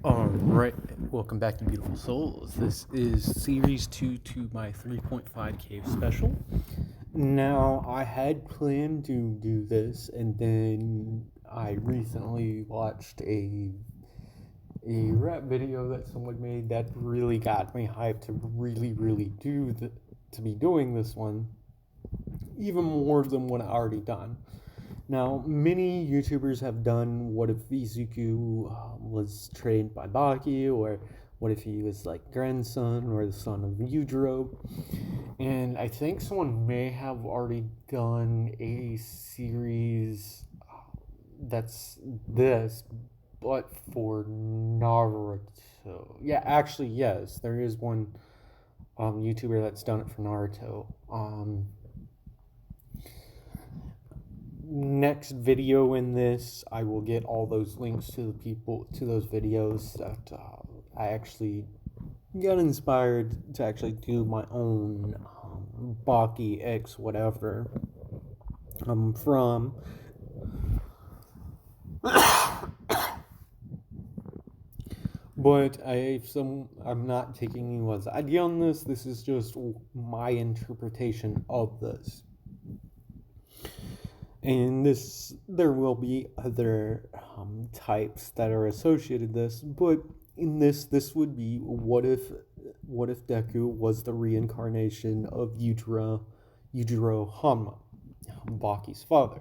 Alright, welcome back to Beautiful Souls. This is Series 2 to my 3.5 Cave Special. Now, I had planned to do this, and then I recently watched a rap video that someone made that really got me hyped to really to be doing this one, even more than what I already done. Now, many YouTubers have done what if Izuku was trained by Baki, or what if he was like grandson or the son of Yujiro. And I think someone may have already done a series that's this, but for Naruto. Yeah, actually, yes, there is one YouTuber that's done it for Naruto. Next video in this, I will get all those links to those videos that I actually got inspired to actually do my own Baki X whatever from. But I'm not taking anyone's idea on this. This is just my interpretation of this. And there will be other types that are associated with this, but in this would be what if Deku was the reincarnation of Yujiro Hanma, Baki's father.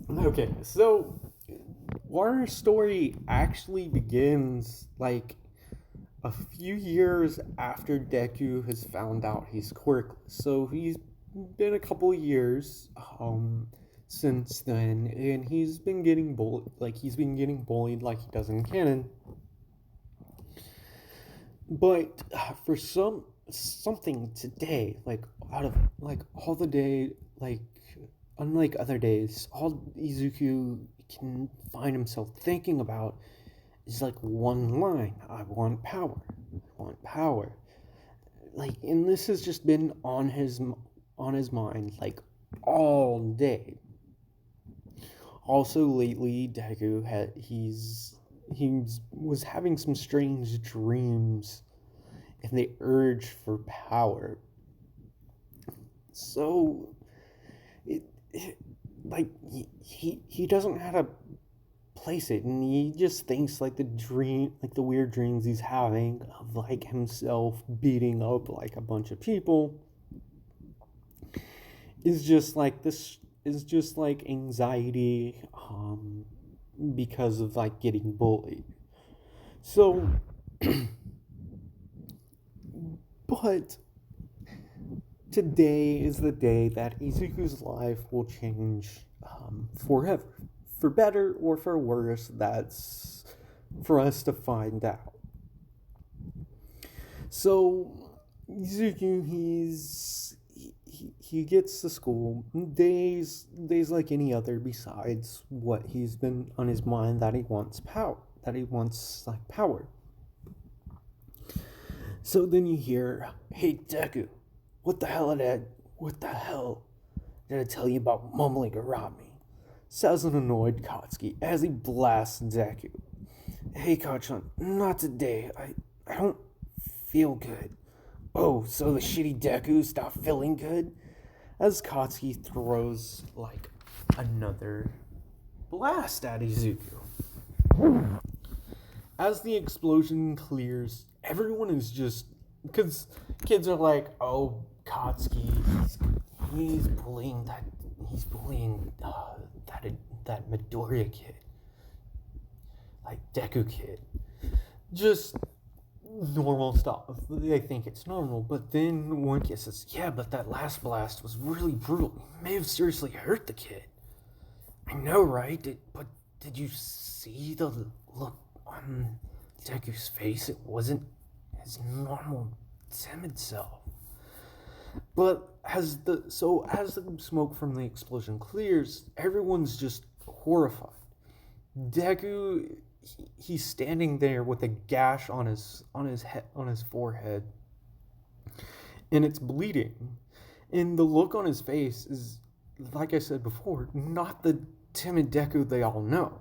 Okay, so our story actually begins like a few years after Deku has found out he's quirkless. So he's been a couple of years since then, and he's been getting bullied like he does in canon. But for something today, like out of like all the day, like unlike other days, all Izuku can find himself thinking about is like one line: I want power. I want power. Like, and this has just been on his mind like all day. Also, lately, Deku was having some strange dreams, and the urge for power. So, like he doesn't have to place it, and he just thinks like the weird dreams he's having of like himself beating up like a bunch of people is just like anxiety because of like getting bullied. So but today is the day that Izuku's life will change forever. For better or for worse, that's for us to find out. So, Izuku, he gets to school, days like any other, besides what he's been on his mind, that he wants power, like power. So then you hear, "Hey Deku, what the hell did I tell you about mumbling around me?" Says an annoyed Katsuki as he blasts Deku. "Hey Kachan, not today. I don't feel good." "Oh, so the shitty Deku stopped feeling good?" As Katsuki throws like another blast at Izuku. As the explosion clears, everyone is just, because kids are like, "Oh, Katsuki, he's bullying that Midoriya kid, like Deku kid." Just normal stuff. They think it's normal, but then one kid says, "Yeah, but that last blast was really brutal. It may have seriously hurt the kid." "I know, right? But did you see the look on Deku's face? It wasn't his normal timid self." But as the smoke from the explosion clears, everyone's just horrified. Deku, he's standing there with a gash on his forehead, and it's bleeding. And the look on his face is, like I said before, not the timid Deku they all know.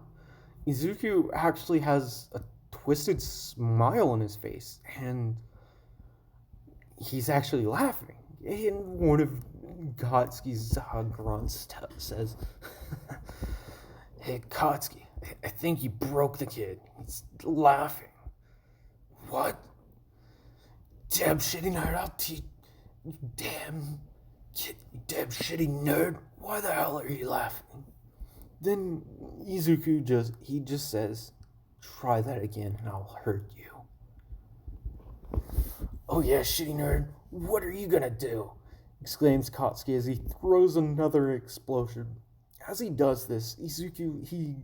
Izuku actually has a twisted smile on his face, and he's actually laughing. And one of Katsuki's grunts says, "Hey, Katsuki, I think you broke the kid. He's laughing." "What? Damn shitty nerd, I'll teach. Damn shitty nerd. Why the hell are you laughing?" Then Izuku just says, "Try that again and I'll hurt you." "Oh yeah, shitty nerd, what are you gonna do?" exclaims Katsuki as he throws another explosion. As he does this, Izuku, he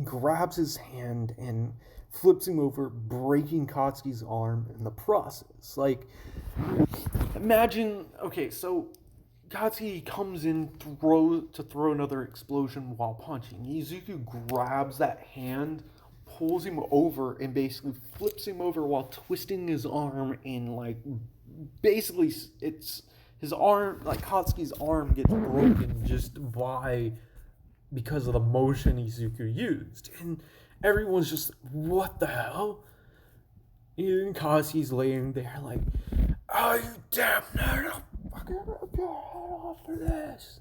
grabs his hand and flips him over, breaking Katsuki's arm in the process. Like, imagine, okay, so Katsuki comes in to throw another explosion while punching. Izuku grabs that hand, pulls him over, and basically flips him over while twisting his arm, and like basically it's his arm, like Katsuki's arm gets broken just because of the motion Izuku used. And everyone's just, what the hell? And Katsuki's laying there like, "Oh, you damn nerd, I'll fucking rip your head off for this."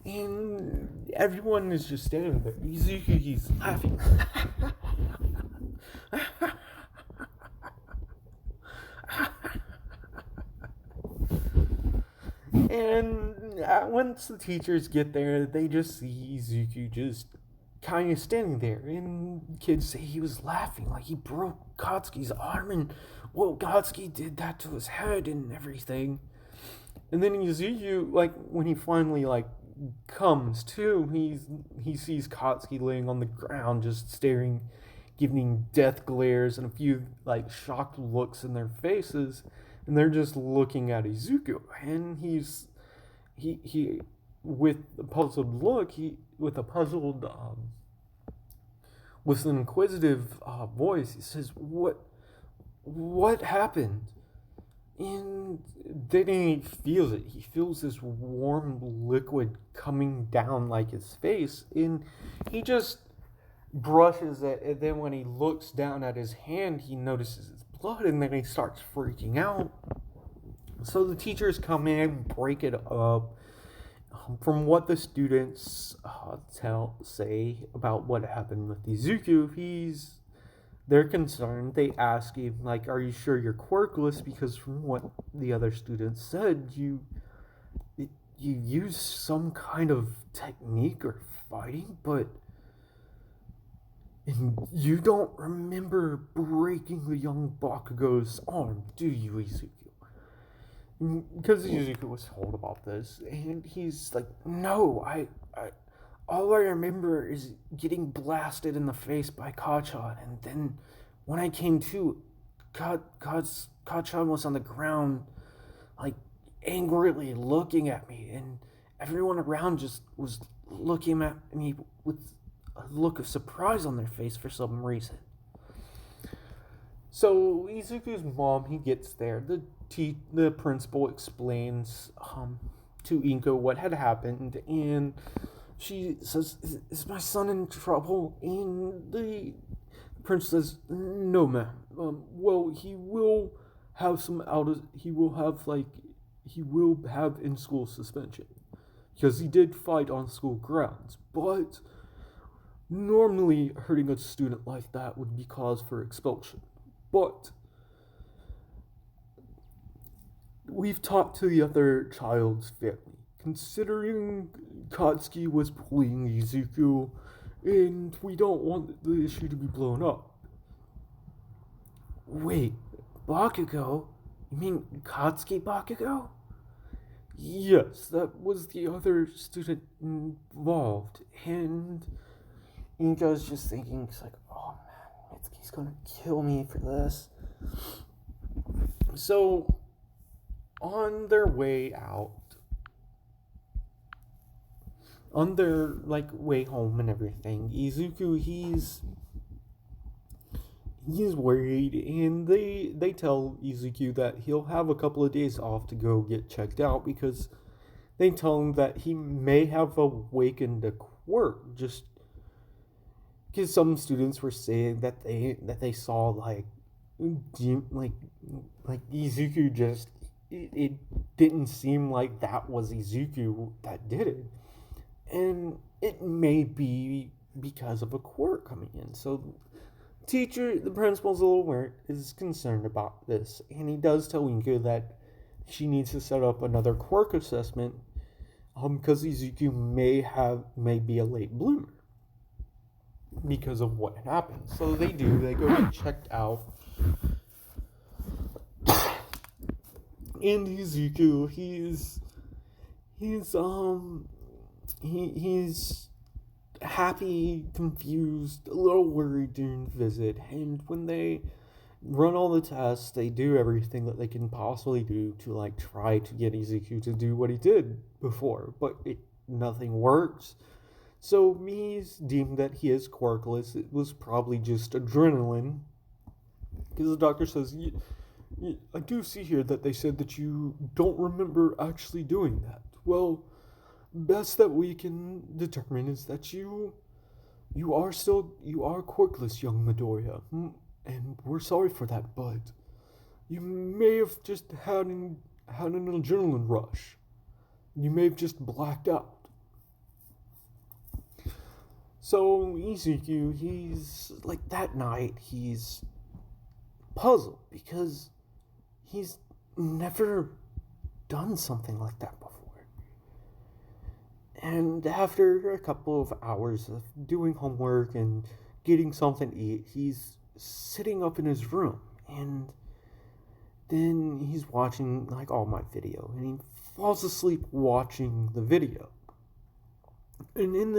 And everyone is just standing there. Izuku, he's laughing. And once the teachers get there, they just see Izuku just kind of standing there. And kids say he was laughing, like he broke Katsuki's arm, and well, Katsuki did that to his head and everything. And then Izuku, like when he finally like comes to, he sees Katsuki laying on the ground, just staring, giving death glares and a few like shocked looks in their faces. And they're just looking at Izuku, and he with a puzzled look, with an inquisitive voice, he says, "What happened?" And then he feels it. He feels this warm liquid coming down like his face, and he just brushes it. And then when he looks down at his hand, he notices his blood, and then he starts freaking out. So the teachers come in, break it up. From what the students say about what happened with Izuku, they're concerned. They ask him, like, "Are you sure you're quirkless?" Because from what the other students said, you use some kind of technique or fighting, but you don't remember breaking the young Bakugo's arm, do you, Izuku? Because Izuku was told about this, and he's like, "No, I all I remember is getting blasted in the face by Kachan, and then when I came to, Kachan was on the ground, like, angrily looking at me, and everyone around just was looking at me with a look of surprise on their face for some reason." So Izuku's mom, he gets there. The principal explains to Inko what had happened, and she says, "Is my son in trouble?" And the prince says, "No, ma'am. Well, he will have in-school suspension because he did fight on school grounds, but normally hurting a student like that would be cause for expulsion. But we've talked to the other child's family. Considering Katsuki was bullying Izuku, and we don't want the issue to be blown up." "Wait, Bakugo? You mean Katsuki Bakugo?" "Yes, that was the other student involved." And Inko's just thinking, he's like, "Oh man, Mitsuki's gonna kill me for this." So, on their way out, on their way home and everything, Izuku, he's worried, and they tell Izuku that he'll have a couple of days off to go get checked out because they tell him that he may have awakened a quirk, just because some students were saying that they saw like Izuku just it didn't seem like that was Izuku that did it, and it may be because of a quirk coming in. So the principal's a little weird, is concerned about this, and he does tell Inko that she needs to set up another quirk assessment, because Izuku may be a late bloomer because of what happened. So they go get checked out, and Izuku, he's happy, confused, a little worried during the visit, and when they run all the tests, they do everything that they can possibly do to like try to get Izuku to do what he did before, but nothing works. So Mi's deemed that he is quirkless. It was probably just adrenaline, because the doctor says, I do see here that they said that you don't remember actually doing that. Well, best that we can determine is that you are quirkless, young Midoriya, and we're sorry for that, but you may have just had an adrenaline rush. You may have just blacked out. So Izuku, he's like, that night he's puzzled because he's never done something like that before. And after a couple of hours of doing homework and getting something to eat, he's sitting up in his room, and then he's watching like All Might video, and he falls asleep watching the video. And in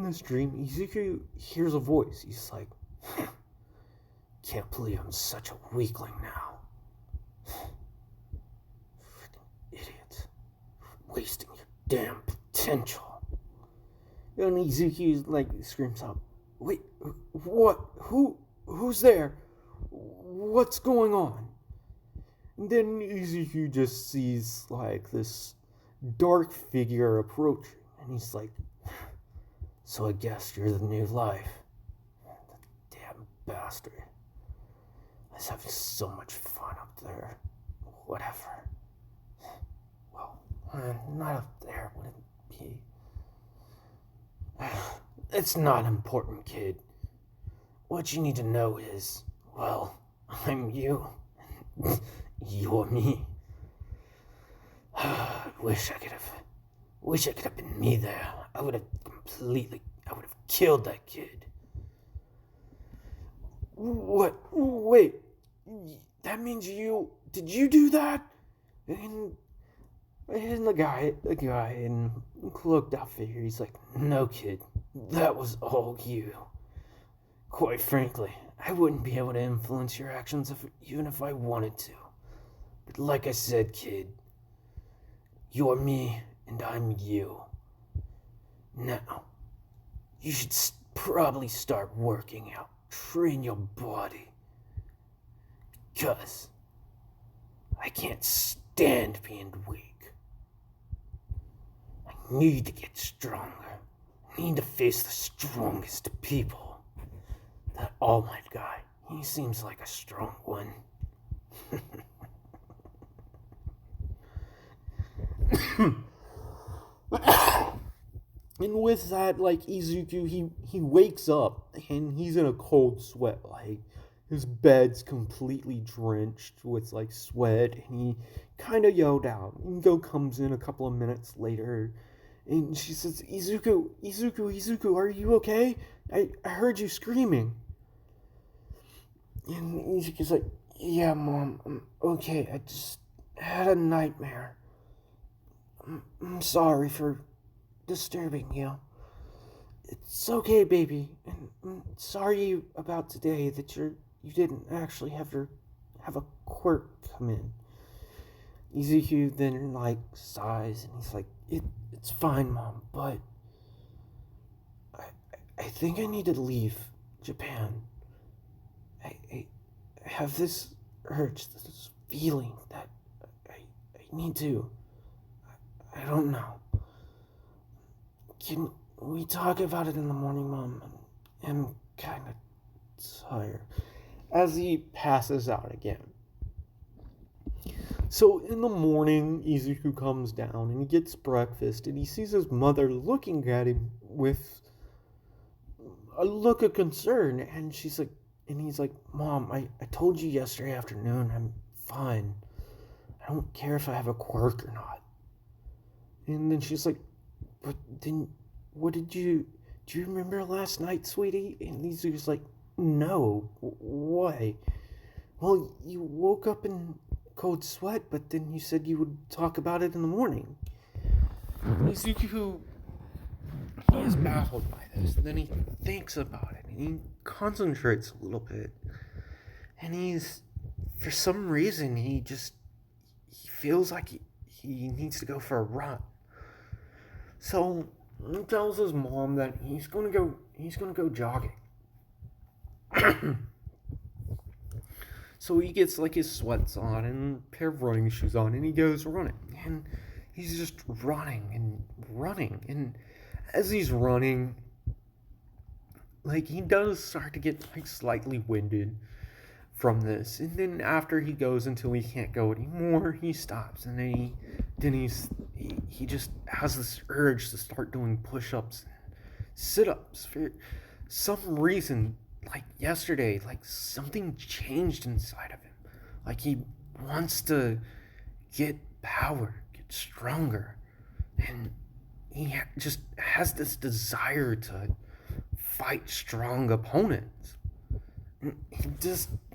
this dream, Izuku hears a voice. He's like, can't believe I'm such a weakling now. Freaking idiot. Wasting your damn potential. And Izuku like screams out, wait, what? Who's there? What's going on? And then Izuku just sees like this dark figure approaching, and he's like, so I guess you're the new life. Damn bastard. I was having so much fun up there. Whatever. Well, not up there, would it be? It's not important, kid. What you need to know is, well, I'm you. You're me. Wish I could have been me there. I would have killed that kid. What? Wait. That means did you do that? And the guy in cloaked out figure, he's like, no, kid. That was all you. Quite frankly, I wouldn't be able to influence your actions even if I wanted to. But like I said, kid, you're me and I'm you. Now, you should probably start working out. Train your body. Because I can't stand being weak. I need to get stronger. I need to face the strongest people. That All Might guy, he seems like a strong one. And with that, like, Izuku, he wakes up, and he's in a cold sweat, like, his bed's completely drenched with, like, sweat, and he kind of yelled out. Ingo comes in a couple of minutes later, and she says, Izuku, are you okay? I heard you screaming. And Izuku's like, yeah, Mom, I'm okay, I just had a nightmare. I'm sorry for disturbing you. It's okay, baby. And I'm sorry about today that you didn't actually have a quirk come in. Izuku then like sighs and he's like, it's fine, Mom, but I think I need to leave Japan. I have this urge, this feeling that I need to. I don't know. Can we talk about it in the morning, Mom? I'm kind of tired. As he passes out again. So in the morning, Izuku comes down and he gets breakfast and he sees his mother looking at him with a look of concern. And he's like, Mom, I told you yesterday afternoon I'm fine. I don't care if I have a quirk or not. And then she's like, but then do you remember last night, sweetie? And Izuku's like, no, why? Well, you woke up in cold sweat, but then you said you would talk about it in the morning. Izuku is baffled by this. And then he thinks about it, and he concentrates a little bit. And for some reason, he feels like he needs to go for a run. So he tells his mom that he's gonna go jogging. So he gets like his sweats on and a pair of running shoes on, and he goes running. And he's just running and running. And as he's running, like, he does start to get like slightly winded from this. And then after he goes until he can't go anymore, he stops. And then he just has this urge to start doing push-ups and sit-ups. For some reason, like yesterday, like something changed inside of him. Like he wants to get power, get stronger. And he just has this desire to fight strong opponents.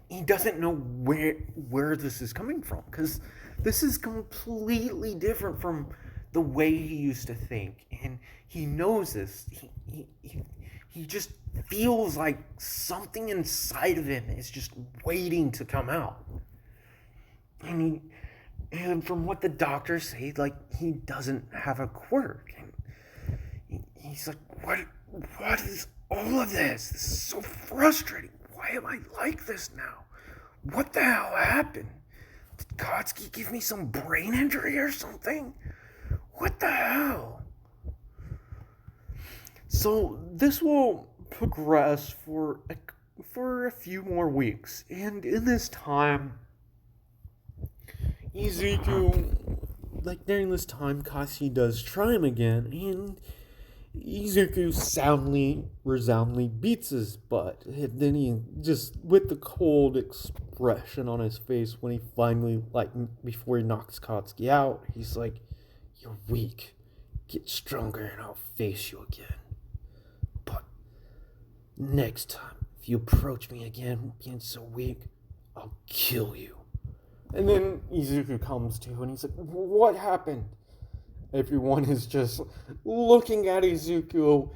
He doesn't know where this is coming from, because this is completely different from the way he used to think, and he knows this. He just feels like something inside of him is just waiting to come out. And from what the doctors say, like, he doesn't have a quirk. And he's like, what is all of this? This is so frustrating. Why am I like this now? What the hell happened? Did Kotsky give me some brain injury or something? What the hell? So this will progress for a few more weeks. And in this time, Izuku, like during this time, Kotsky does try him again, and Izuku resoundingly beats his butt. And then he just, with the cold expression on his face when he finally, like, before he knocks Kotsky out, he's like, "You're weak. Get stronger and I'll face you again. But next time, if you approach me again being so weak, I'll kill you." And then Izuku comes to, and he's like, "What happened?" Everyone is just looking at Izuku,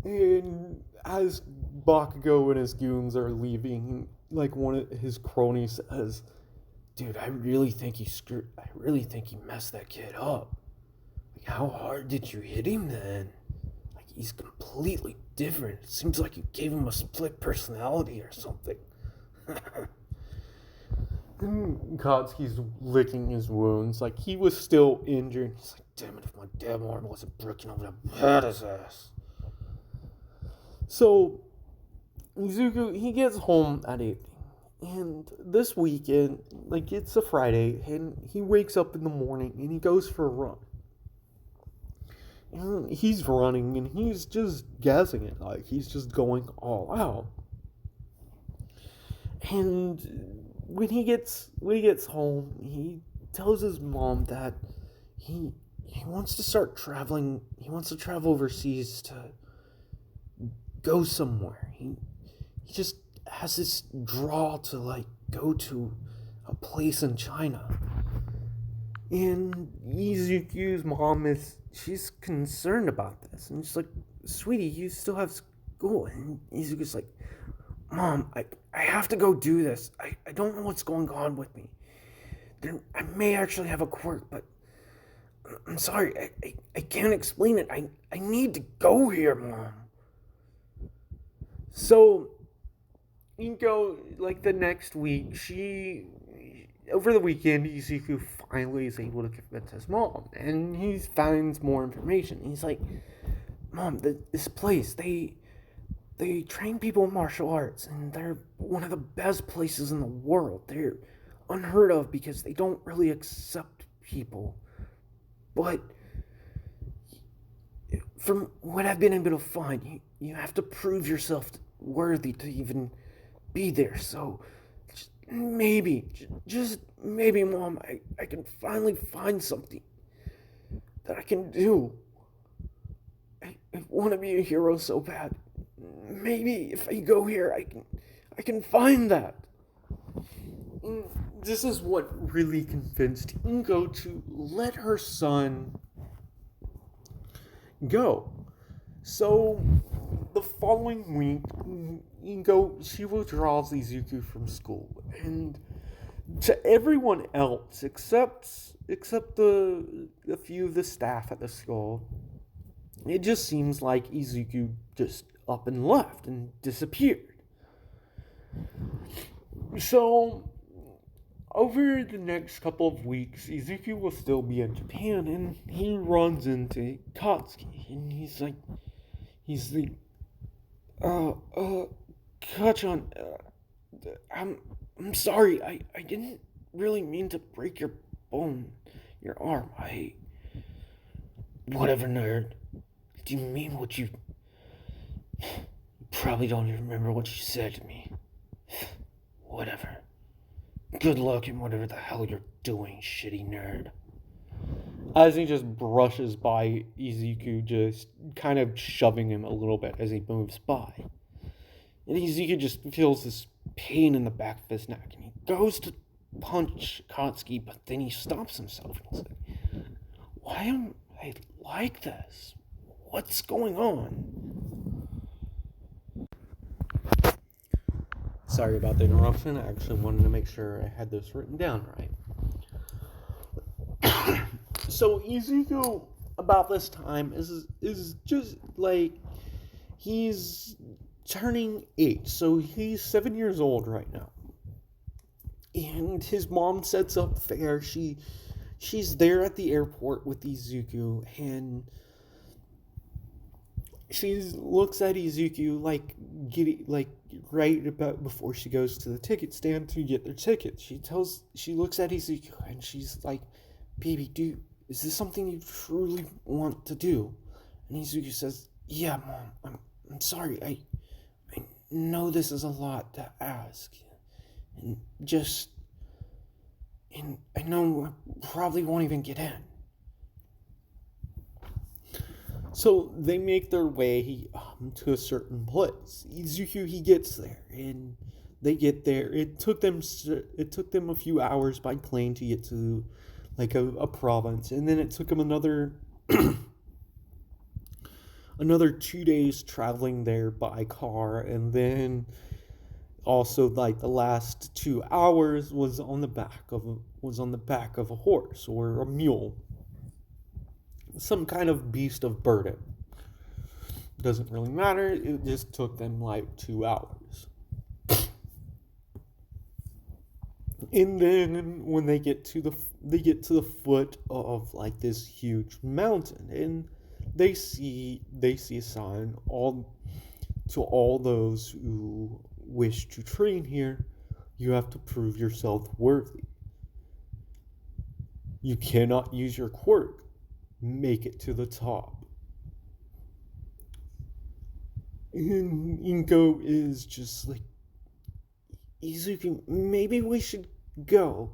and as Bakugo and his goons are leaving, like, one of his cronies says, "Dude, I really think he messed that kid up. Like, how hard did you hit him then? Like, he's completely different. It seems like you gave him a split personality or something." And Kotsky's licking his wounds, like he was still injured. He's like, "Damn it, if my damn arm wasn't broken, I would have had his ass." So Izuku, he gets home at evening, and this weekend, like, it's a Friday, and he wakes up in the morning and he goes for a run. And he's running and he's just gassing it, like he's just going all out. And when he gets home, he tells his mom that he wants to start traveling. He wants to travel overseas to go somewhere. He just has this draw to, like, go to a place in China. And Izuku's mom she's concerned about this, and she's like, "Sweetie, you still have school." And Izuku's like, "Mom, I have to go do this. I don't know what's going on with me. I may actually have a quirk, but I'm sorry. I can't explain it. I need to go here, Mom." So, you go, like, the next week, over the weekend, Izuku finally is able to convince his mom, and he finds more information. He's like, Mom, this place, they train people in martial arts, and they're one of the best places in the world. They're unheard of because they don't really accept people. But from what I've been able to find, you have to prove yourself worthy to even be there. So just maybe, Mom, I can finally find something that I can do. I want to be a hero so bad. Maybe if I go here, I can find that. And this is what really convinced Ingo to let her son go. So the following week, she withdraws Izuku from school, and to everyone else except a few of the staff at the school, it just seems like Izuku just up and left and disappeared. So over the next couple of weeks, Izuku will still be in Japan, and he runs into Katsuki, and he's like, Kachan, I'm sorry, I didn't really mean to break your your arm. Whatever, nerd. Do you mean what you probably don't even remember what you said to me? Whatever. Good luck in whatever the hell you're doing, shitty nerd. As he just brushes by Izuku, just kind of shoving him a little bit as he moves by. And Izuku just feels this pain in the back of his neck, and he goes to punch Katsuki, but then he stops himself and he's like, why am I like this? What's going on? Sorry about the interruption. I actually wanted to make sure I had this written down right. So Izuku, about this time, is just like, he's turning 8, so he's 7 years old right now. And his mom sets up fare. She's there at the airport with Izuku, and she looks at Izuku right about before she goes to the ticket stand to get their ticket. She looks at Izuku and she's like, "Baby, is this something you truly want to do?" And Izuku says, "Yeah, Mom. I'm sorry. I know this is a lot to ask, and I know I probably won't even get in." So they make their way to a certain place. Izuku, he gets there, and they get there. It took them a few hours by plane to get to like a province, and then it took them another 2 days traveling there by car, and then also like the last 2 hours was on the back of a horse or a mule. Some kind of beast of burden. Doesn't really matter. It just took them like 2 hours. And then when they get to the foot of like this huge mountain, and they see a sign to all those who wish to train here. You have to prove yourself worthy. You cannot use your quirk. Make it to the top. And Inko is just like, Izuku, maybe we should go.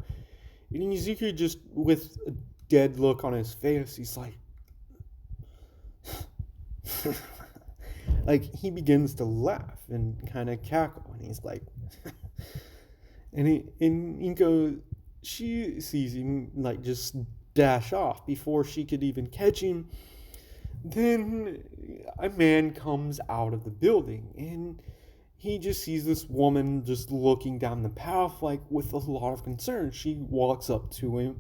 And Izuku, just with a dead look on his face, he's like, like he begins to laugh and kind of cackle, and he's like, and Inko, she sees him like just dash off before she could even catch him. Then a man comes out of the building, and he just sees this woman just looking down the path like with a lot of concern. He walks up to her,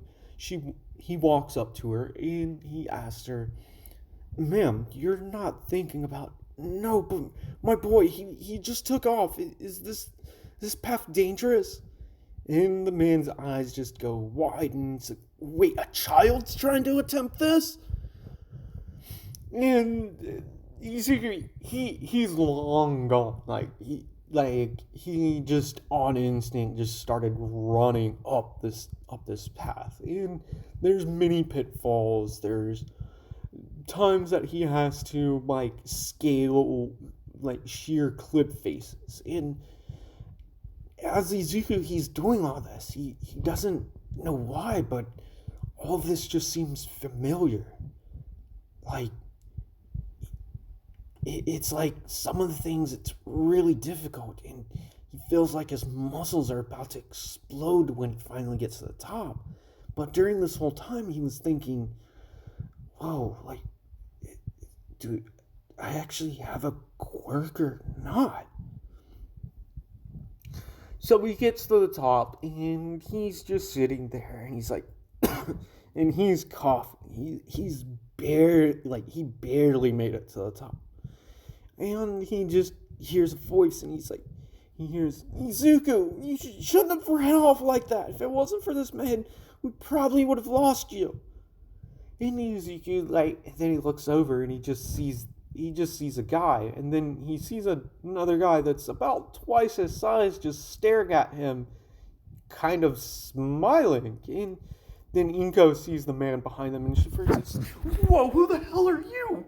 and he asks her, "Ma'am, you're not thinking about..." "No, but my boy, he just took off. Is this path dangerous?" And the man's eyes just go wide, and he's like, wait, a child's trying to attempt this? And he's long gone. He just on instinct just started running up this path. And there's many pitfalls. There's times that he has to scale sheer cliff faces. And as Izuku, he's doing all this. He doesn't know why, but all of this just seems familiar. It's like some of the things, it's really difficult, and he feels like his muscles are about to explode when he finally gets to the top. But during this whole time, he was thinking, whoa, do I actually have a quirk or not? So he gets to the top, and he's just sitting there, and he's like, and he's coughing. He barely made it to the top. And he just hears a voice, and he hears, Izuku, you shouldn't have ran off like that. If it wasn't for this man, we probably would have lost you. And Izuku, then he looks over, and he just sees a guy, and then he sees another guy that's about twice his size just staring at him, kind of smiling. And then Inko sees the man behind them, and she says, whoa, who the hell are you?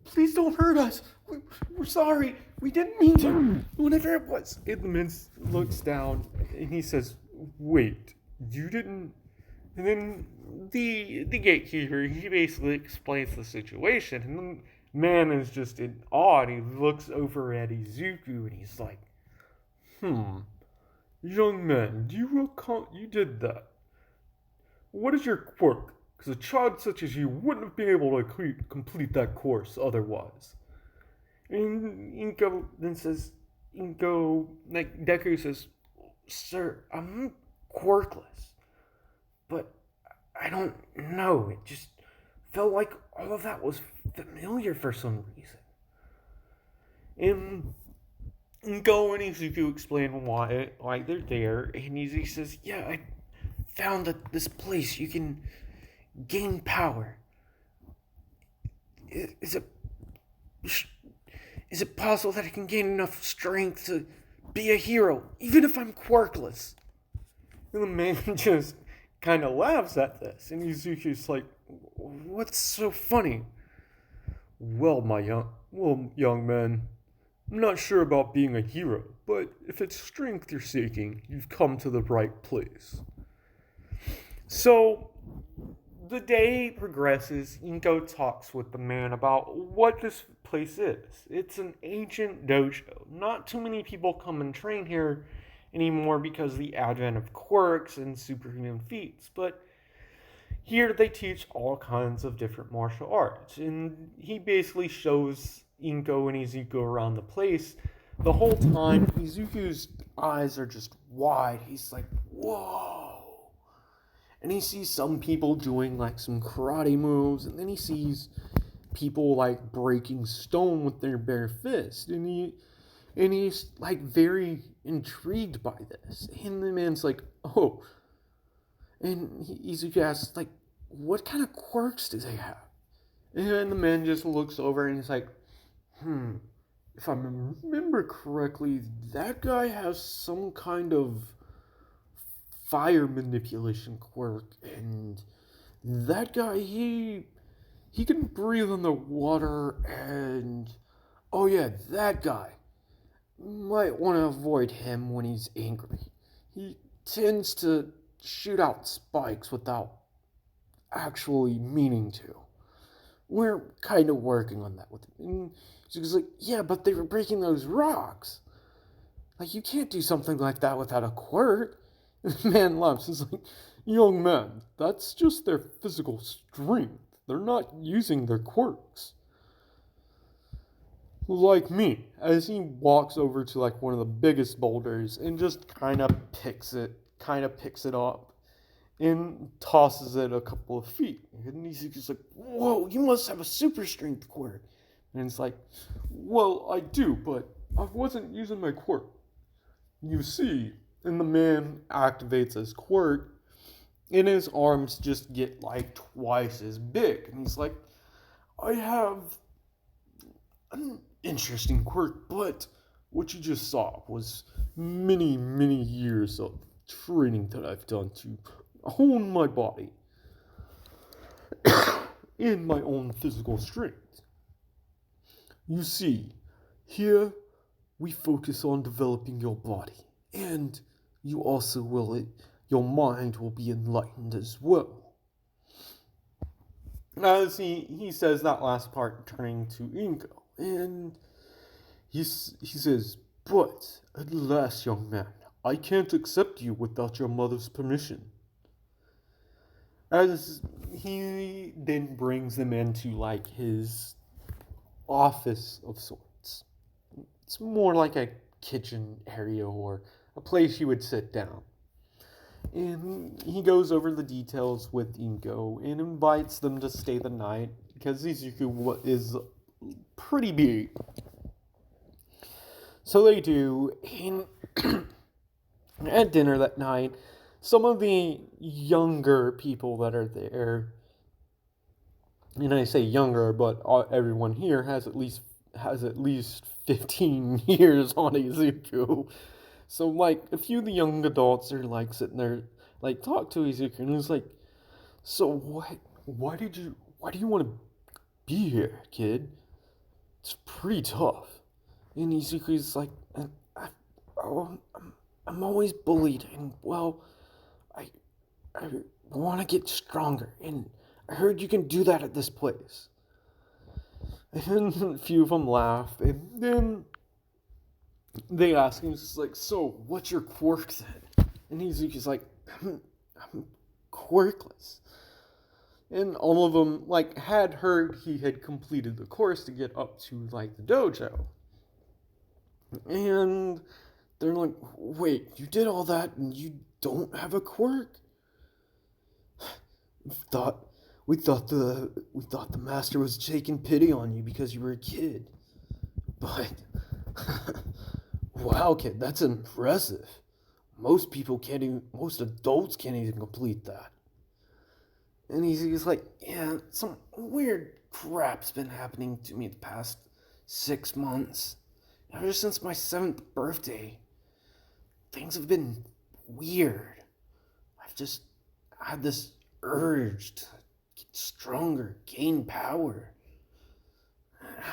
Please don't hurt us. We're sorry. We didn't mean to. Whatever it was. And the man looks down, and he says, wait, you didn't... And then the gatekeeper, he basically explains the situation, and the man is just in awe, and he looks over at Izuku, and he's like, young man, you did that. What is your quirk? Because a child such as you wouldn't have been able to complete that course otherwise. And Deku says, sir, I'm quirkless. But I don't know, it just felt like all of that was familiar for some reason. And Inko and Izuku explain why they're there, and he says, yeah, I found that this place you can gain power. Is it possible that I can gain enough strength to be a hero, even if I'm quirkless? And the man just kind of laughs at this, and Izuku's like, what's so funny? Well, young man, I'm not sure about being a hero, but if it's strength you're seeking, you've come to the right place. So, the day progresses. Inko talks with the man about what this place is. It's an ancient dojo. Not too many people come and train here anymore because of the advent of quirks and superhuman feats, but here they teach all kinds of different martial arts, and he basically shows Inko and Izuku around the place. The whole time, Izuku's eyes are just wide. He's like, whoa. And he sees some people doing some karate moves, and then he sees people breaking stone with their bare fist, and he's very intrigued by this. And the man's like, oh. And Izuku asks, what kind of quirks do they have? And the man just looks over and he's like, if I remember correctly, that guy has some kind of fire manipulation quirk, and that guy, he can breathe in the water, and oh yeah, that guy, might want to avoid him when he's angry. He tends to shoot out spikes without actually meaning to. We're kind of working on that with him. And he's like, yeah, but they were breaking those rocks. You can't do something like that without a quirk. And the man laughs. He's like, young man, that's just their physical strength. They're not using their quirks. Like me, as he walks over to one of the biggest boulders and just kind of picks it up and tosses it a couple of feet. And he's just like, whoa, you must have a super strength quirk. And it's like, well, I do, but I wasn't using my quirk. You see, and the man activates his quirk, and his arms just get like twice as big. And he's like, I have an interesting quirk, but what you just saw was many, many years of training that I've done to hone my body in my own physical strength. You see, here we focus on developing your body, and you also your mind will be enlightened as well. As he says that last part, turning to Inko, and he says, but alas, young man, I can't accept you without your mother's permission. As he then brings them into like his office of sorts. It's more like a kitchen area or a place you would sit down. And he goes over the details with Inko and invites them to stay the night because Izuku is pretty big. So they do, and at dinner that night, some of the younger people that are there, and I say younger, but everyone here has at least 15 years on Izuku. So, like, a few of the young adults are, like, sitting there, like, talk to Izuku, and he's like, so why do you want to be here, kid? It's pretty tough. And Izuku's like, I'm always bullied, and, well, I want to get stronger, and I heard you can do that at this place. And a few of them laugh, and then they ask him, just like, so, what's your quirk then? And Izuku's like, I'm quirkless. And all of them, like, had heard he had completed the course to get up to, like, the dojo. And they're like, wait, you did all that and you don't have a quirk? We thought the master was taking pity on you because you were a kid. But wow, kid, that's impressive. Most adults can't even complete that. And he's like, yeah, some weird crap's been happening to me the past 6 months. Ever since my 7th birthday, things have been weird. I've just had this urge to get stronger, gain power.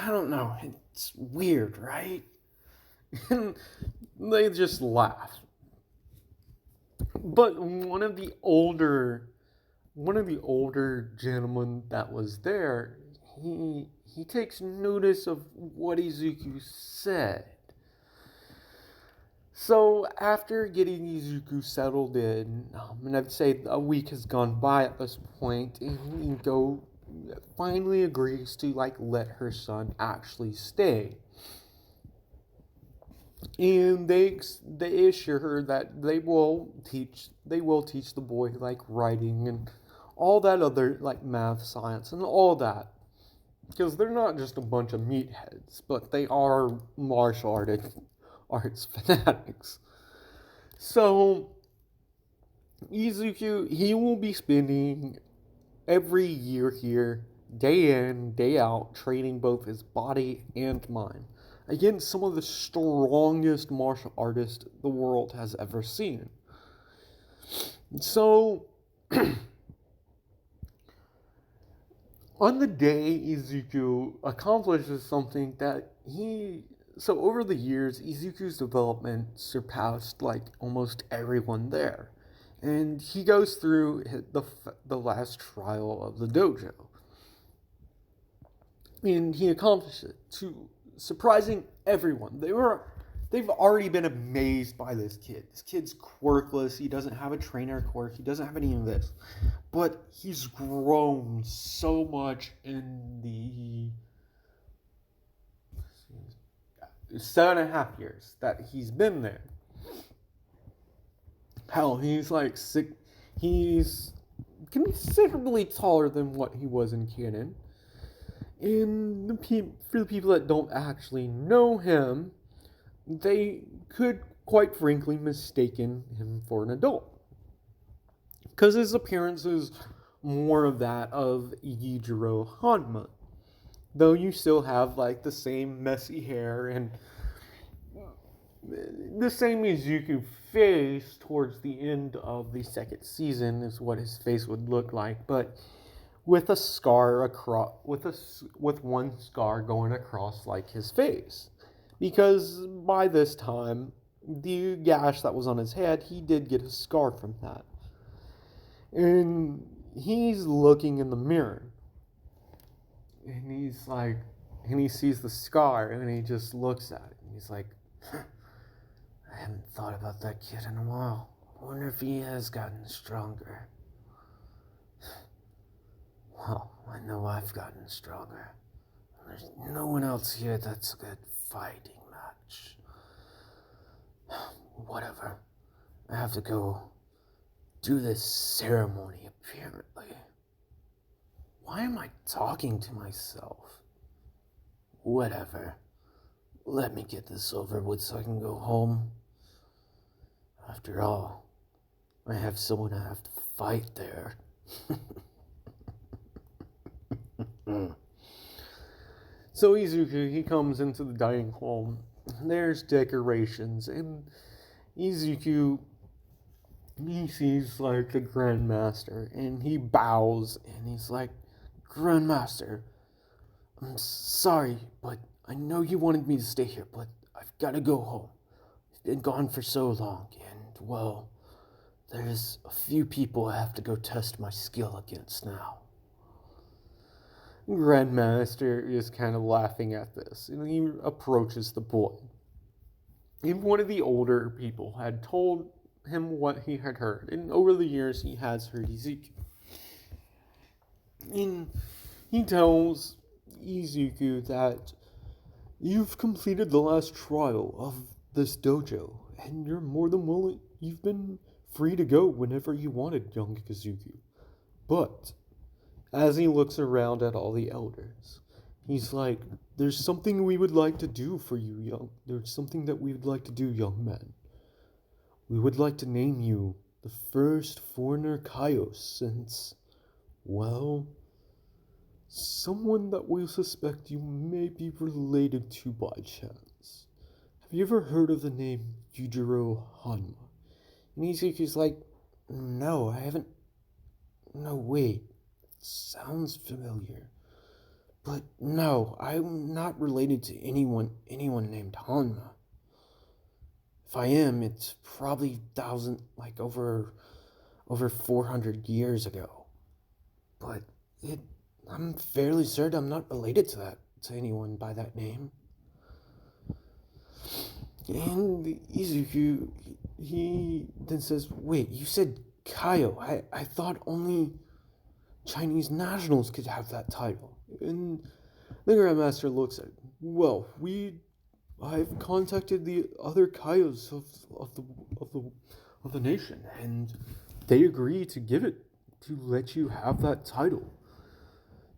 I don't know, it's weird, right? And they just laugh. But one of the older gentlemen that was there, he takes notice of what Izuku said. So after getting Izuku settled in, and I'd say a week has gone by at this point, and Inko finally agrees to like let her son actually stay. And they assure her that they will teach the boy like writing and all that other like math, science, and all that. Because they're not just a bunch of meatheads, but they are martial arts fanatics. So Izuku, he will be spending every year here, day in, day out, training both his body and mind against some of the strongest martial artists the world has ever seen. So on the day Izuku accomplishes something that so over the years, Izuku's development surpassed like almost everyone there. And he goes through the last trial of the dojo. And he accomplished it to surprising everyone. They've already been amazed by this kid. This kid's quirkless. He doesn't have a trainer quirk. He doesn't have any of this. But he's grown so much in the 7.5 years that he's been there. Hell, he's like he's considerably taller than what he was in canon. And for the people that don't actually know him, they could quite frankly mistaken him for an adult. Because his appearance is more of that of Yujiro Hanma. Though you still have like the same messy hair and the same Izuku face towards the end of the second season is what his face would look like, but with a scar across, with one scar going across like his face, because by this time the gash that was on his head, he did get a scar from that, and he's looking in the mirror, and he's like, and he sees the scar, and he just looks at it, and he's like, I haven't thought about that kid in a while. I wonder if he has gotten stronger. Well, I know I've gotten stronger. There's no one else here that's a good fighting match. Whatever. I have to go do this ceremony, apparently. Why am I talking to myself? Whatever. Let me get this over with so I can go home. After all, I have someone I have to fight there. So Izuku, he comes into the dining hall. There's decorations, and Izuku, he sees like the Grandmaster, and he bows, and he's like, Grandmaster, I'm sorry, but I know you wanted me to stay here, but I've got to go home. I've been gone for so long, and, well, there's a few people I have to go test my skill against now. Grandmaster is kind of laughing at this, and he approaches the boy. And one of the older people had told him what he had heard, and over the years he has heard Izuku. And he tells Izuku that you've completed the last trial of this dojo, and you're more than willing, you've been free to go whenever you wanted, young Izuku. But as he looks around at all the elders, he's like, there's something we would like to do for you, there's something that we would like to do, young man. We would like to name you the first foreigner Kaios since, well, someone that we suspect you may be related to by chance. Have you ever heard of the name Yujiro Hanma? And Izuku's like, no, I haven't. No, wait. Sounds familiar. But no, I'm not related to anyone named Hanma. If I am, it's probably over 400 years ago. But I'm fairly certain I'm not related to anyone by that name. And Izuku, he then says, wait, you said Kaio. I thought only Chinese nationals could have that title. And the Grandmaster looks at it. Well, I've contacted the other Kaios of the nation, and they agree to let you have that title.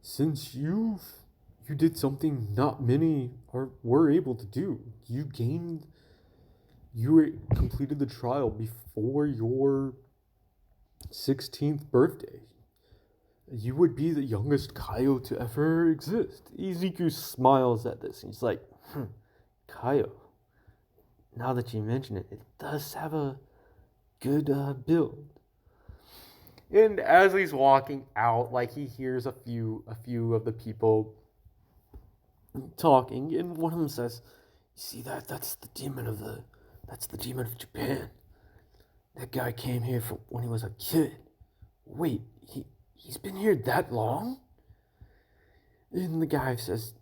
Since you did something not many were able to do. You completed the trial before your 16th birthday. You would be the youngest Kaio to ever exist. Izuku smiles at this. He's like, Kaio. Now that you mention it, it does have a good build. And as he's walking out, like, he hears a few of the people talking, and one of them says, "You see that? That's the demon of Japan. That guy came here when he was a kid. Wait, he's been here that long?" And the guy says,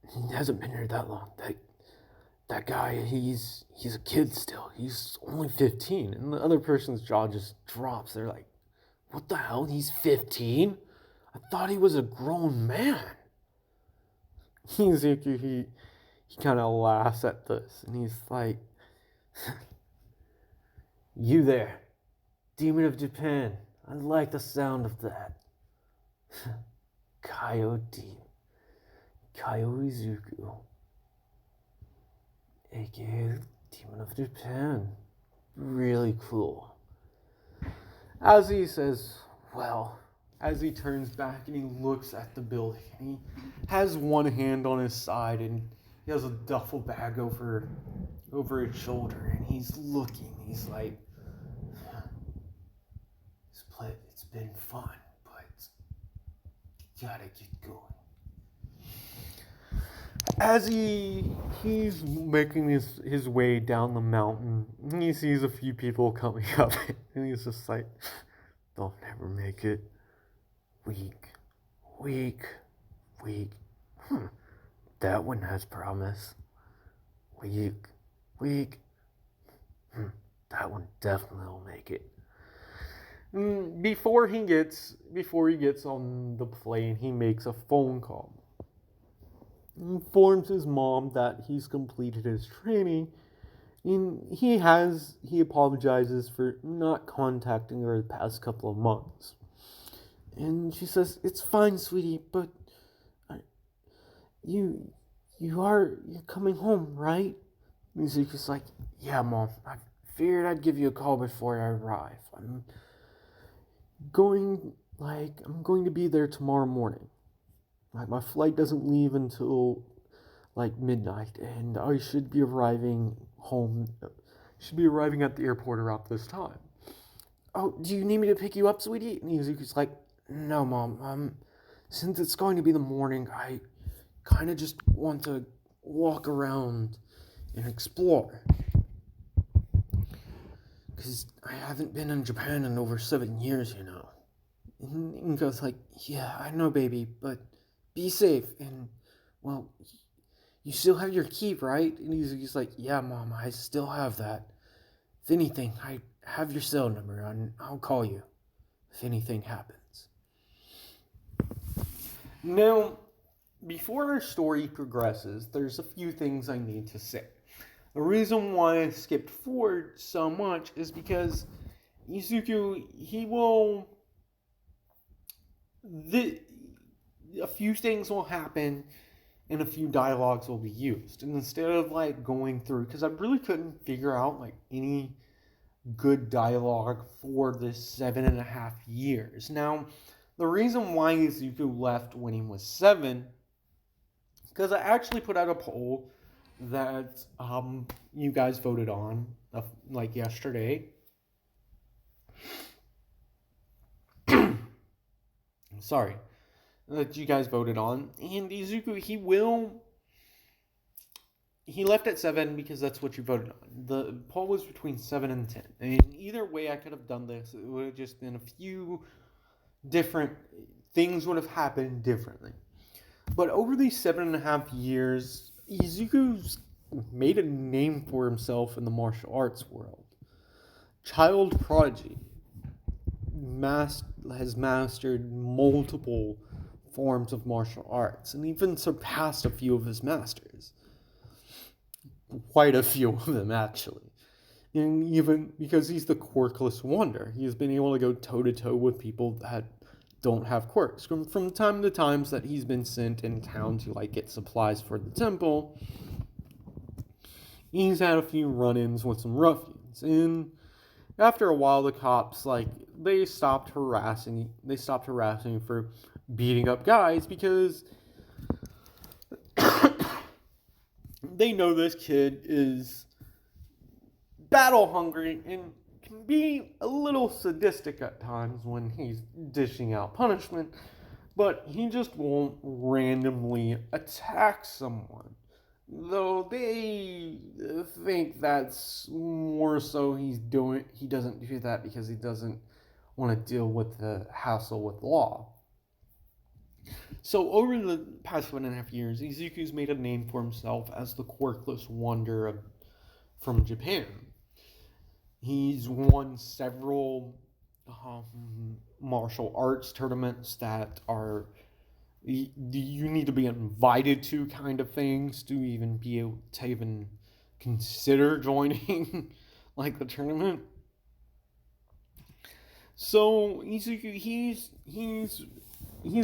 "He hasn't been here that long. That guy, he's a kid still. He's only 15." And the other person's jaw just drops. They're like, "What the hell? He's 15? I thought he was a grown man." Izuku, he kind of laughs at this, and he's like, "You there, demon of Japan. I like the sound of that." Kaio Izuku, aka Demon of Japan. Really cool. As he says, well, as he turns back and he looks at the building, and he has one hand on his side and he has a duffel bag over his shoulder, and he's looking. He's like, it's been fun, but gotta get going. As he's making his way down the mountain, he sees a few people coming up, and he's just like, they'll never make it. Weak. That one has promise. Weak. That one definitely will make it. Before he gets on the plane, he makes a phone call. He informs his mom that he's completed his training, and he apologizes for not contacting her the past couple of months. And she says, "It's fine, sweetie, but you're coming home, right?" And Izuku's like, "Yeah, Mom. I figured I'd give you a call before I arrive. I'm going to be there tomorrow morning. My flight doesn't leave until midnight, and I should be arriving at the airport around this time." "Oh, do you need me to pick you up, sweetie?" And Izuku's like, "No, Mom. Since it's going to be the morning, I kind of just want to walk around and explore. Because I haven't been in Japan in over 7 years, you know." And Inko's like, "Yeah, I know, baby, but be safe. And, well, you still have your key, right?" And he's like, "Yeah, Mom, I still have that. If anything, I have your cell number, and I'll call you if anything happens." Now, before our story progresses, there's a few things I need to say. The reason why I skipped forward so much is because Izuku, a few things will happen and a few dialogues will be used. And instead of going through, because I really couldn't figure out any good dialogue for this 7.5 years. Now, the reason why Izuku left when he was 7, because I actually put out a poll that you guys voted on yesterday. Sorry. That you guys voted on. And Izuku, he left at 7 because that's what you voted on. The poll was between 7 and 10. And either way I could have done this. It would have just been a few different things would have happened differently. But over these 7.5 years, Izuku's made a name for himself in the martial arts world. Child prodigy. Has mastered multiple forms of martial arts and even surpassed a few of his masters. Quite a few of them, actually. And even because he's the quirkless wonder, he has been able to go toe-to-toe with people that don't have quirks. From time to times that he's been sent in town to get supplies for the temple, he's had a few run-ins with some ruffians. And after a while, the cops they stopped harassing for beating up guys because they know this kid is battle hungry and can be a little sadistic at times when he's dishing out punishment, but he just won't randomly attack someone. Though they think that's more so he doesn't do that because he doesn't want to deal with the hassle with law. So over the past 1.5 years, Izuku's made a name for himself as the quirkless wonder from Japan. He's won several martial arts tournaments that are you need to be invited to kind of things to even be able to even consider joining the tournament. So Izuku, he's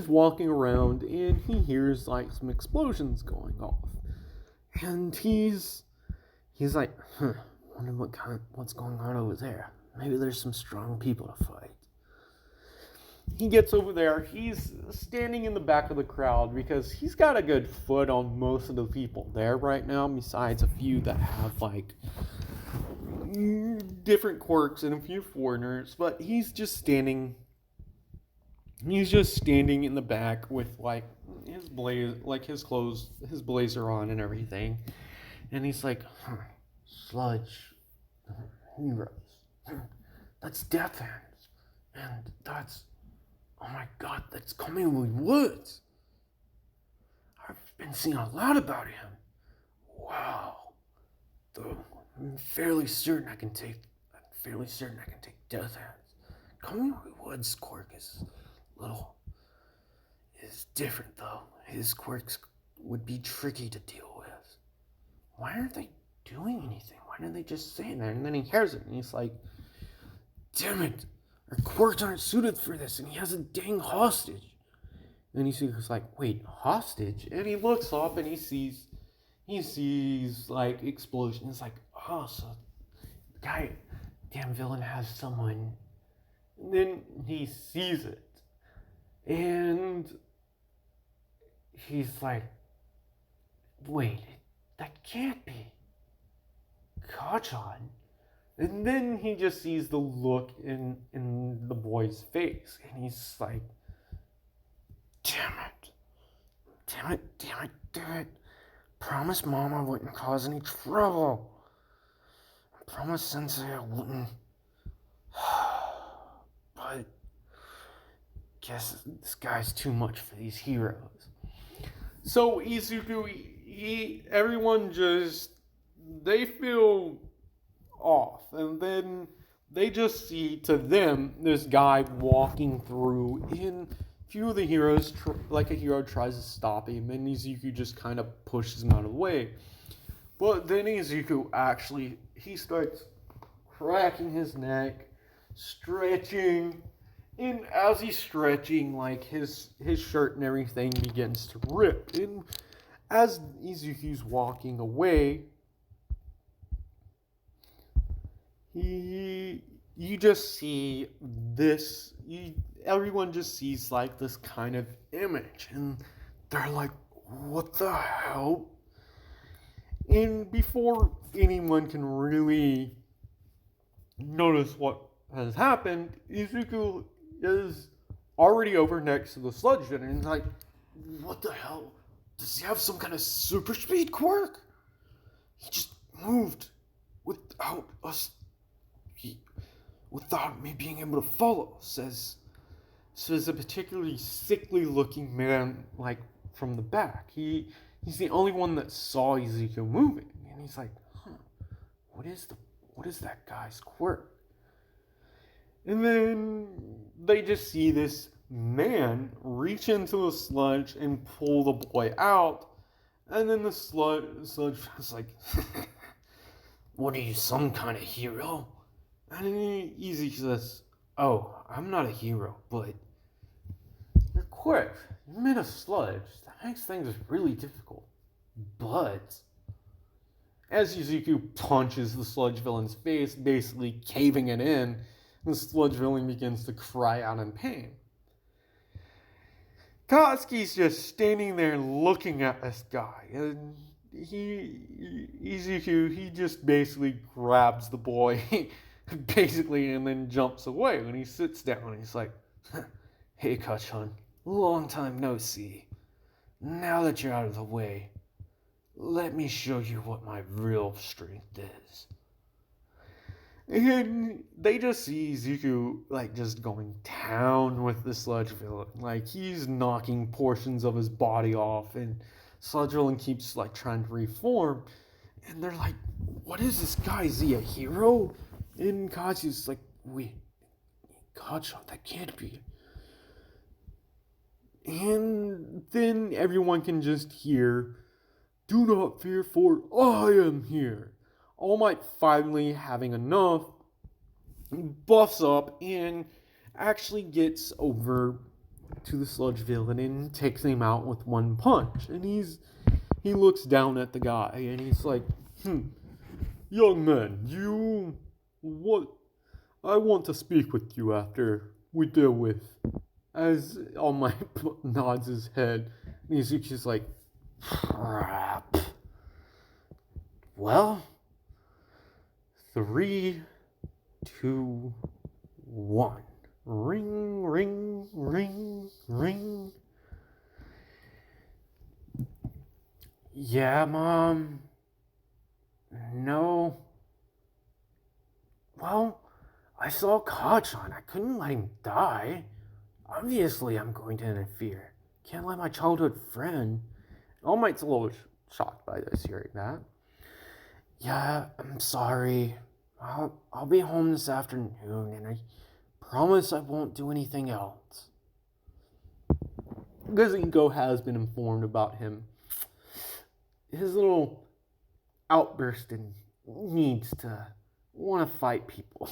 walking around and he hears some explosions going off, and he's he's like, wonder what's going on over there. Maybe there's some strong people to fight. He gets over there. He's standing in the back of the crowd because he's got a good foot on most of the people there right now, besides a few that have like different quirks and a few foreigners. But he's just standing in the back with like his clothes, his blazer on and everything. And he's like, sludge heroes. That's Death Hands. And that's, oh my god, that's Comingwood Woods. I've been seeing a lot about him. Wow. Though I'm fairly certain I can take Death Hands. Comingwood Woods' quirk is different though. His quirks would be tricky to deal with. Why aren't they doing anything? Why didn't they just say that? And then he hears it and he's like, damn it, our quirks aren't suited for this, and he has a dang hostage. And he's like, wait, hostage? And he looks up and he sees like explosion. It's like, oh, so the guy, damn villain, has someone. And then he sees it. And he's like, wait, that can't be Kachan. And then he just sees the look in the boy's face. And he's like, damn it. Promise Mom I wouldn't cause any trouble. Promise Sensei I wouldn't. But guess this guy's too much for these heroes. So Izuku, everyone just, they feel off, and then they just see, to them, this guy walking through, and a few of the heroes, like a hero tries to stop him, and Izuku just kind of pushes him out of the way. But then Izuku actually, he starts cracking his neck, stretching, and as he's stretching, like his shirt and everything begins to rip. And as Izuku's walking away, you just see this, everyone just sees like this kind of image, and they're like, what the hell? And before anyone can really notice what has happened, Izuku is already over next to the sludge and he's like, what the hell? Does he have some kind of super speed quirk? He just moved without me being able to follow, says a particularly sickly looking man, like from the back. He's the only one that saw Izuku moving, and he's like, what is that guy's quirk? And then they just see this man reach into the sludge and pull the boy out, and then the sludge is like, what are you, some kind of hero? And then Izuku says, oh, I'm not a hero, but you're quick. You're made of sludge. That makes things really difficult. But as Izuku punches the sludge villain's face, basically caving it in, the sludge villain begins to cry out in pain. Katsuki's just standing there looking at this guy, and Izuku, he just basically grabs the boy, basically, and then jumps away. When he sits down, he's like, hey, Kachan, long time no see. Now that you're out of the way, let me show you what my real strength is. And they just see Izuku, like, just going down with the sludge villain. Like, he's knocking portions of his body off, and sludge villain keeps, like, trying to reform. And they're like, what is this guy? Is he a hero? And Kachi's like, wait, Kachan, that can't be. And then everyone can just hear, do not fear, for I am here. All Might finally having enough, buffs up and actually gets over to the sludge villain and takes him out with one punch. And he looks down at the guy and he's like, Young man, what? I want to speak with you after we deal with. As All Might nods his head, and he's just like, crap. Well, 3, 2, 1. Ring, ring, ring, ring. Yeah, Mom. No. Well, I saw Kachan. I couldn't let him die. Obviously, I'm going to interfere. Can't let my childhood friend. All Might's a little shocked by this, hearing that. Yeah, I'm sorry. I'll be home this afternoon, and I promise I won't do anything else. Because Inko has been informed about him. His little outburst and needs to want to fight people.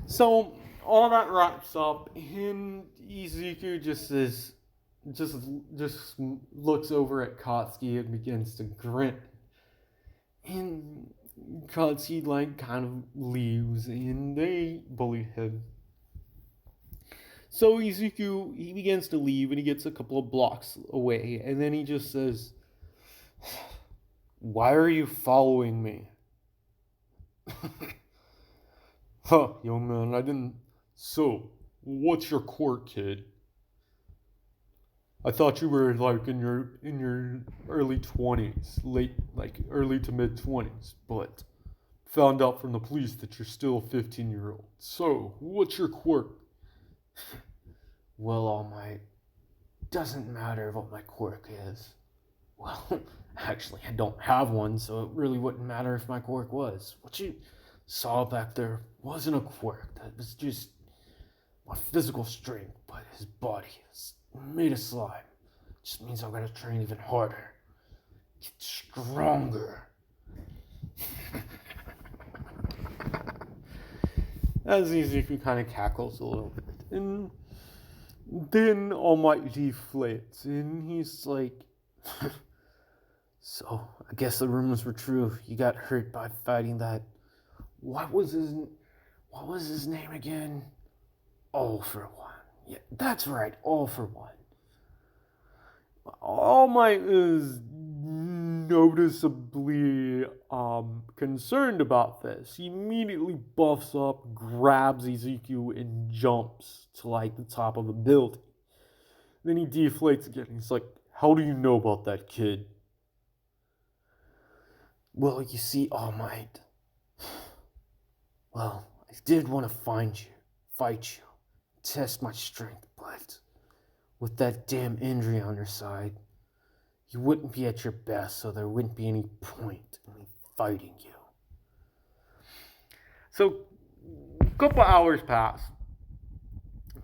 So all that wraps up, and Izuku just looks over at Katsuki and begins to grin. And Katsuki kind of leaves, and they bully him. So Izuku, he begins to leave, and he gets a couple of blocks away, and then he just says, "Why are you following me?" Huh, young man, I didn't. So, what's your quirk, kid? I thought you were in your early 20s, early to mid 20s, but found out from the police that you're still a 15-year-old. So, what's your quirk? Well, All Might, doesn't matter what my quirk is. Well, actually, I don't have one, so it really wouldn't matter if my quirk was. What you saw back there wasn't a quirk. That was just my physical strength, but his body is made of slime. Just means I'm gonna train even harder. Get stronger. As Izuku kind of cackles a little bit. And then All Might deflates, and he's like, so, I guess the rumors were true. You got hurt by fighting that. What was his name again? All for One. Yeah, that's right, All for One. All Might is noticeably concerned about this. He immediately buffs up, grabs Izuku, and jumps to the top of a building. Then he deflates again. He's like, how do you know about that kid? Well, you see, All Might. Well, I did want to fight you, test my strength, but with that damn injury on your side, you wouldn't be at your best, so there wouldn't be any point in me fighting you. So, a couple hours pass,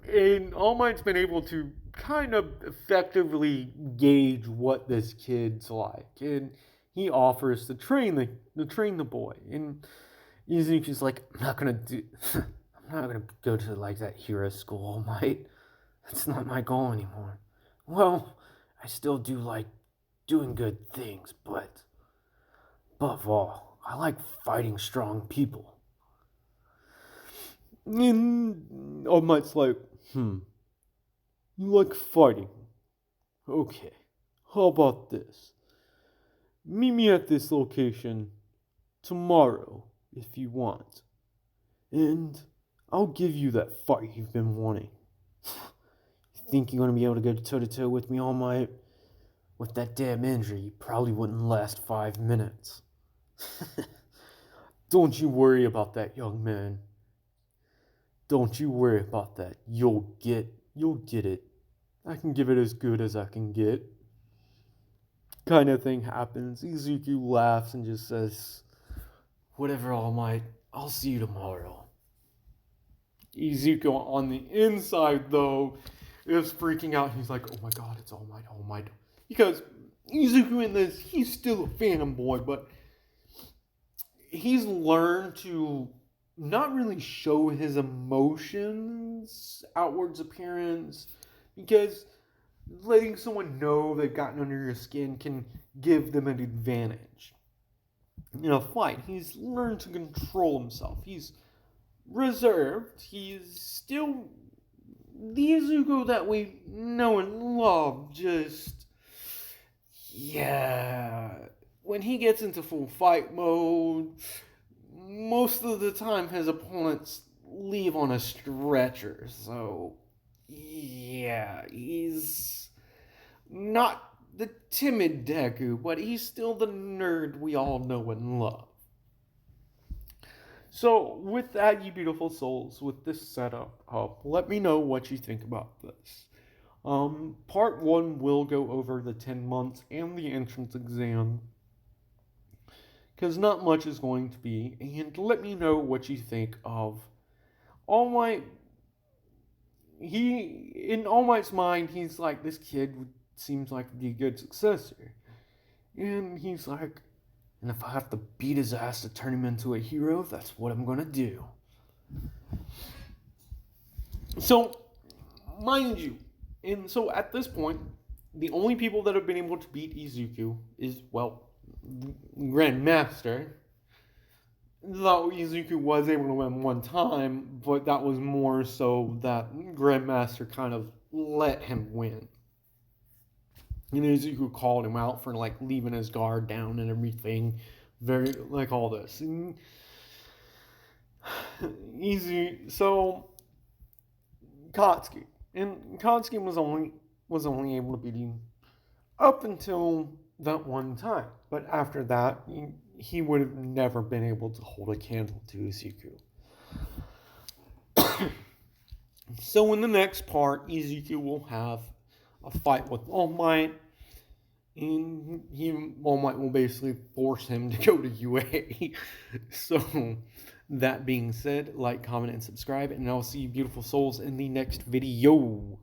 and All Might's been able to kind of effectively gauge what this kid's like, and he offers to train the boy, and Izuku's like, I'm not gonna go to that hero school, All Might. That's not my goal anymore. Well, I still do like doing good things, but above all, I like fighting strong people. And All Might's like, you like fighting? Okay, how about this? Meet me at this location tomorrow if you want, and I'll give you that fight you've been wanting. You think you're gonna be able to go toe-to-toe with me, All Might? With that damn injury, you probably wouldn't last 5 minutes. Don't you worry about that, young man. Don't you worry about that. You'll get it. I can give it as good as I can get. Kind of thing happens. Izuku laughs and just says, whatever, All Might, I'll see you tomorrow. Izuku on the inside, though, is freaking out. He's like, oh my god, it's All Might. Because Izuku in this, he's still a fanboy, but he's learned to not really show his emotions, outwards appearance, because letting someone know they've gotten under your skin can give them an advantage. in a fight. He's learned to control himself. He's reserved. He's still the Izuku that we know and love. Just, yeah. When he gets into full fight mode, most of the time his opponents leave on a stretcher. So, yeah, he's not the timid Deku, but he's still the nerd we all know and love. So, with that, you beautiful souls, with this setup up, let me know what you think about this. Part 1 will go over the 10 months and the entrance exam, because not much is going to be, and let me know what you think of All Might. In All Might's mind, he's like, this kid seems like to be a good successor. And he's like, and if I have to beat his ass to turn him into a hero, that's what I'm gonna do. So, mind you, and so at this point, the only people that have been able to beat Izuku is, well, Grandmaster. Though Izuku was able to win one time, but that was more so that Grandmaster kind of let him win. And Izuku called him out for like leaving his guard down and everything, very like all this. And so Katsuki, and Katsuki was only able to beat him up until that one time, but after that he would have never been able to hold a candle to Izuku. So in the next part, Izuku will have a fight with All Might, and All Might will basically force him to go to UA. So that being said, like, comment, and subscribe, and I'll see you beautiful souls in the next video.